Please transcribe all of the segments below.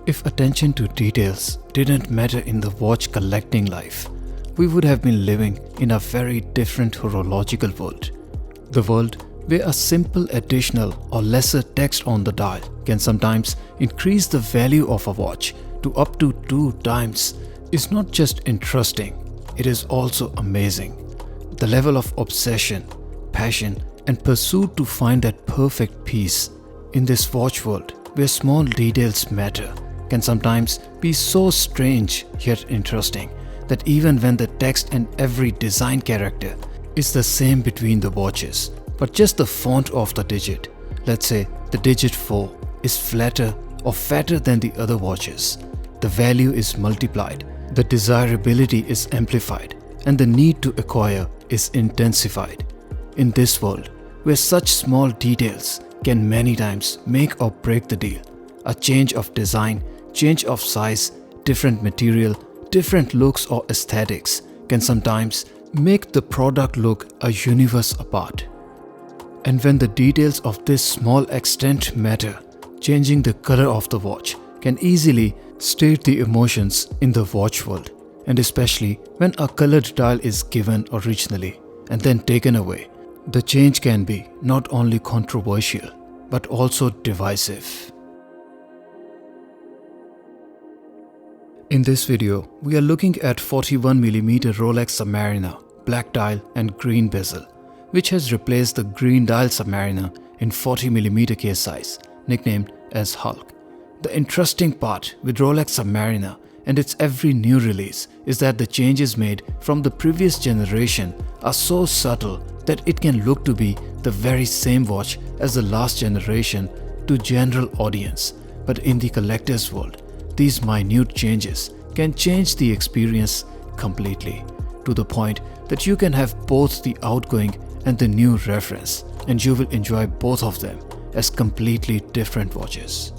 If attention to details didn't matter in the watch collecting life, we would have been living in a very different horological world. The world where a simple additional or lesser text on the dial can sometimes increase the value of a watch to up to 2 times is not just interesting, it is also amazing. The level of obsession, passion, and pursuit to find that perfect piece in this watch world where small details matter can sometimes be so strange yet interesting that even when the text and every design character is the same between the watches, but just the font of the digit, let's say the digit 4, is flatter or fatter than the other watches, the value is multiplied, the desirability is amplified, and the need to acquire is intensified. In this world, where such small details can many times make or break the deal, a change of design, change of size, different material, different looks or aesthetics can sometimes make the product look a universe apart. And when the details of this small extent matter, changing the color of the watch can easily state the emotions in the watch world, and especially when a colored dial is given originally and then taken away, the change can be not only controversial but also divisive. In this video, we are looking at 41mm Rolex Submariner, black dial and green bezel, which has replaced the green dial Submariner in 40mm case size, nicknamed as Hulk. The interesting part with Rolex Submariner and its every new release is that the changes made from the previous generation are so subtle that it can look to be the very same watch as the last generation to general audience, but in the collector's world, these minute changes can change the experience completely, to the point that you can have both the outgoing and the new reference, and you will enjoy both of them as completely different watches.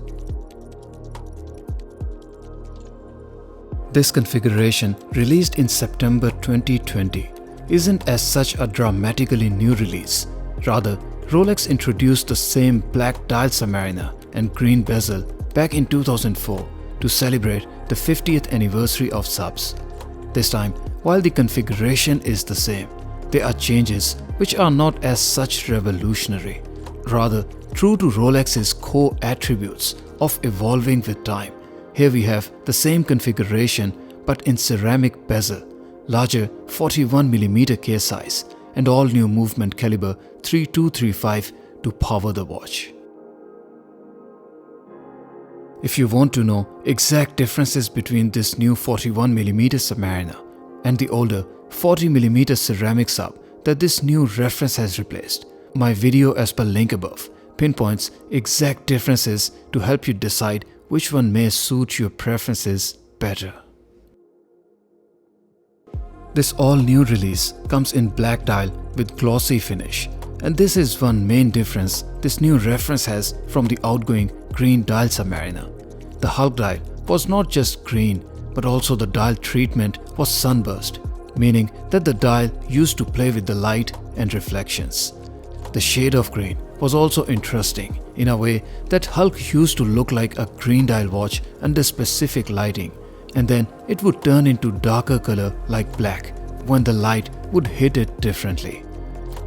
This configuration, released in September 2020, isn't as such a dramatically new release. Rather, Rolex introduced the same black dial Submariner and green bezel back in 2004 to celebrate the 50th anniversary of subs. This time, while the configuration is the same, there are changes which are not as such revolutionary, rather true to Rolex's core attributes of evolving with time. Here we have the same configuration but in ceramic bezel, larger 41mm case size, and all new movement caliber 3235 to power the watch. If you want to know exact differences between this new 41mm Submariner and the older 40mm ceramic sub that this new reference has replaced, my video as per link above pinpoints exact differences to help you decide which one may suit your preferences better. This all-new release comes in black dial with glossy finish, and this is one main difference this new reference has from the outgoing green dial Submariner. The Hulk dial was not just green, but also the dial treatment was sunburst, meaning that the dial used to play with the light and reflections. The shade of green was also interesting in a way that Hulk used to look like a green dial watch under specific lighting, and then it would turn into darker color like black when the light would hit it differently.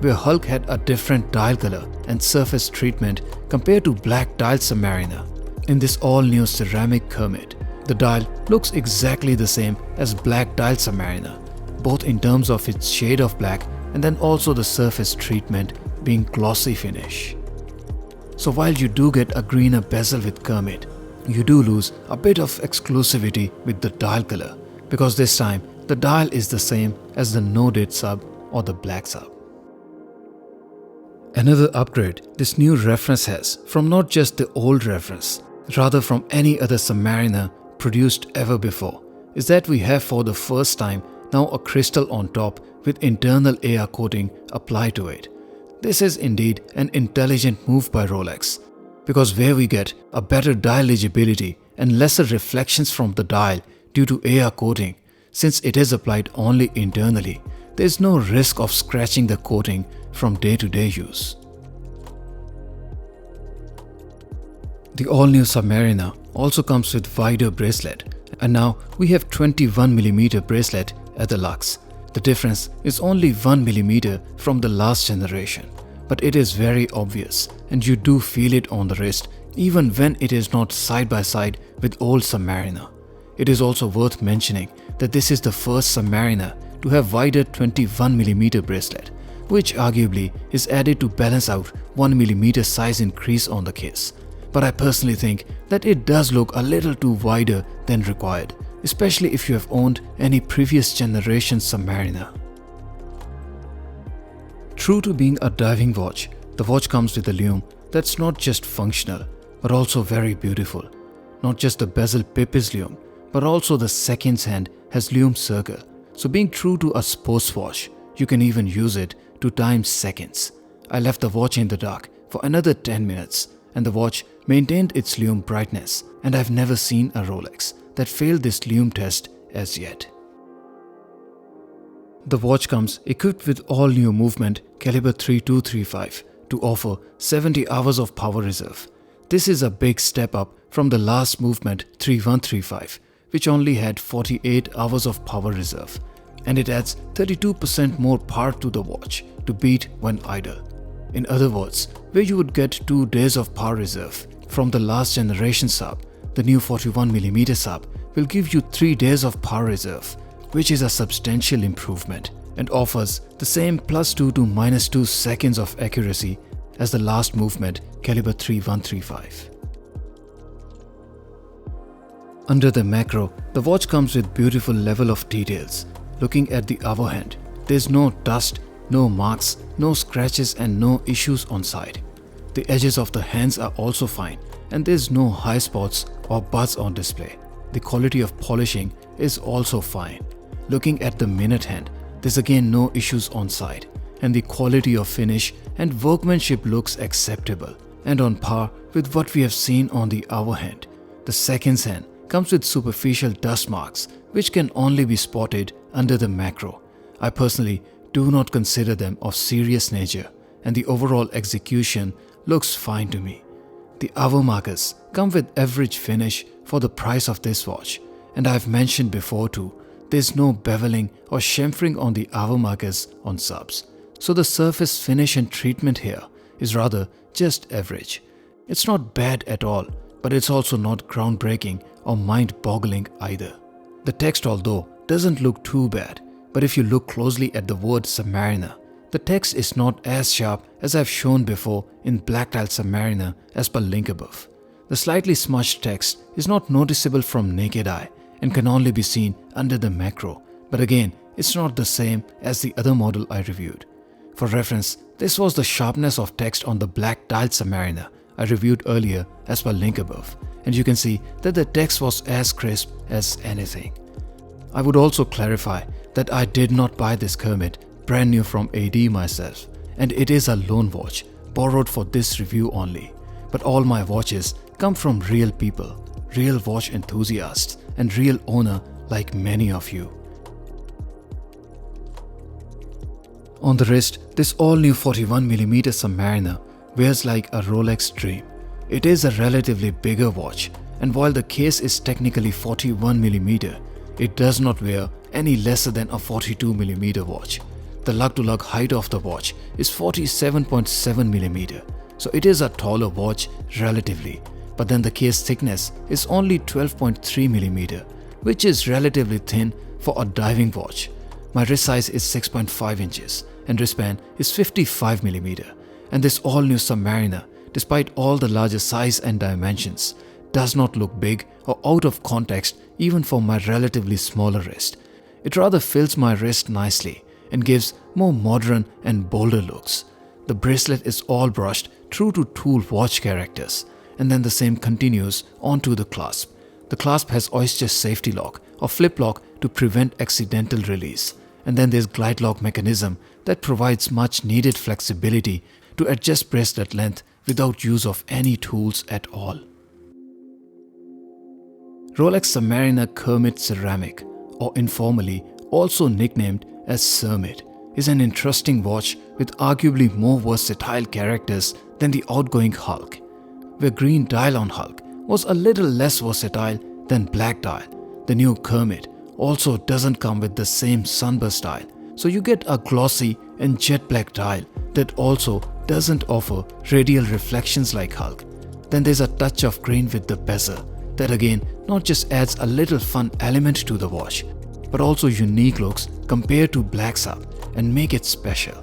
Where Hulk had a different dial color and surface treatment compared to black dial Submariner, in this all-new ceramic Kermit, the dial looks exactly the same as black dial Submariner, both in terms of its shade of black and then also the surface treatment being glossy finish. So while you do get a greener bezel with Kermit, you do lose a bit of exclusivity with the dial color, because this time the dial is the same as the no-date sub or the black sub. Another upgrade this new reference has from not just the old reference, rather from any other Submariner produced ever before, is that we have for the first time now a crystal on top with internal AR coating applied to it. This is indeed an intelligent move by Rolex, because where we get a better dial legibility and lesser reflections from the dial due to AR coating, since it is applied only internally, there is no risk of scratching the coating from day-to-day use. The all-new Submariner also comes with wider bracelet, and now we have 21mm bracelet at the luxe. The difference is only 1mm from the last generation, but it is very obvious and you do feel it on the wrist even when it is not side by side with old Submariner. It is also worth mentioning that this is the first Submariner to have wider 21mm bracelet, which arguably is added to balance out 1mm size increase on the case. But I personally think that it does look a little too wider than required, especially if you have owned any previous generation Submariner. True to being a diving watch, the watch comes with a lume that's not just functional, but also very beautiful. Not just the bezel pip is lume, but also the seconds hand has lume circle. So being true to a sports watch, you can even use it to time seconds. I left the watch in the dark for another 10 minutes and the watch maintained its lume brightness, and I've never seen a Rolex that failed this lume test as yet. The watch comes equipped with all-new movement caliber 3235 to offer 70 hours of power reserve. This is a big step up from the last movement 3135, which only had 48 hours of power reserve, and it adds 32% more power to the watch to beat when idle. In other words, where you would get 2 days of power reserve from the last generation sub, the new 41mm sub will give you 3 days of power reserve, which is a substantial improvement and offers the same +2 to -2 seconds of accuracy as the last movement caliber 3135. Under the macro, the watch comes with beautiful level of details. Looking at the hour hand, there's no dust, no marks, no scratches and no issues on side. The edges of the hands are also fine and there's no high spots or buds on display. The quality of polishing is also fine. Looking at the minute hand, there's again no issues on side and the quality of finish and workmanship looks acceptable and on par with what we have seen on the hour hand. The seconds hand comes with superficial dust marks which can only be spotted under the macro. I personally do not consider them of serious nature and the overall execution looks fine to me. The hour markers come with average finish for the price of this watch, and I have mentioned before too, there's no beveling or chamfering on the hour markers on subs. So the surface finish and treatment here is rather just average. It's not bad at all, but it's also not groundbreaking or mind-boggling either. The text although doesn't look too bad, but if you look closely at the word Submariner, the text is not as sharp as I've shown before in black-tiled Submariner as per link above. The slightly smudged text is not noticeable from naked eye and can only be seen under the macro, but again, it's not the same as the other model I reviewed. For reference, this was the sharpness of text on the black-tiled Submariner I reviewed earlier as per link above, and you can see that the text was as crisp as anything. I would also clarify that I did not buy this Kermit brand new from AD myself, and it is a loan watch borrowed for this review only. But all my watches come from real people, real watch enthusiasts and real owner like many of you. On the wrist, this all-new 41mm Submariner wears like a Rolex Dream. It is a relatively bigger watch, and while the case is technically 41mm, it does not wear any lesser than a 42mm watch. The lug-to-lug height of the watch is 47.7mm, so it is a taller watch relatively, but then the case thickness is only 12.3mm, which is relatively thin for a diving watch. My wrist size is 6.5 inches and wristband is 55mm, and this all-new Submariner, despite all the larger size and dimensions, does not look big or out of context even for my relatively smaller wrist. It rather fills my wrist nicely and gives more modern and bolder looks. The bracelet is all brushed true to tool watch characters, and then the same continues onto the clasp. The clasp has oyster safety lock or flip lock to prevent accidental release, and then there's glide lock mechanism that provides much needed flexibility to adjust bracelet length without use of any tools at all. Rolex Submariner Kermit Ceramic, or informally also nicknamed as Kermit, is an interesting watch with arguably more versatile characters than the outgoing Hulk. where green dial on Hulk was a little less versatile than black dial. The new Kermit also doesn't come with the same sunburst dial, so you get a glossy and jet black dial that also doesn't offer radial reflections like Hulk. Then there's a touch of green with the bezel that again not just adds a little fun element to the watch, but also unique looks compared to black sub and make it special.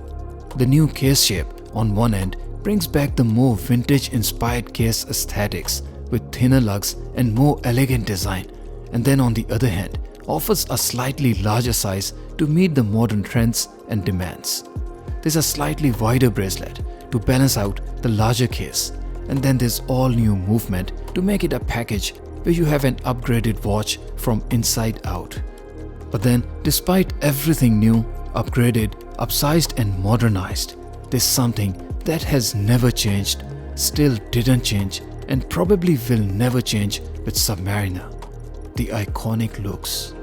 The new case shape on one end brings back the more vintage-inspired case aesthetics with thinner lugs and more elegant design, and then on the other hand offers a slightly larger size to meet the modern trends and demands. There's a slightly wider bracelet to balance out the larger case, and then there's all new movement to make it a package where you have an upgraded watch from inside out. But then, despite everything new, upgraded, upsized and modernized, there's something that has never changed, still didn't change, and probably will never change with Submariner: the iconic looks.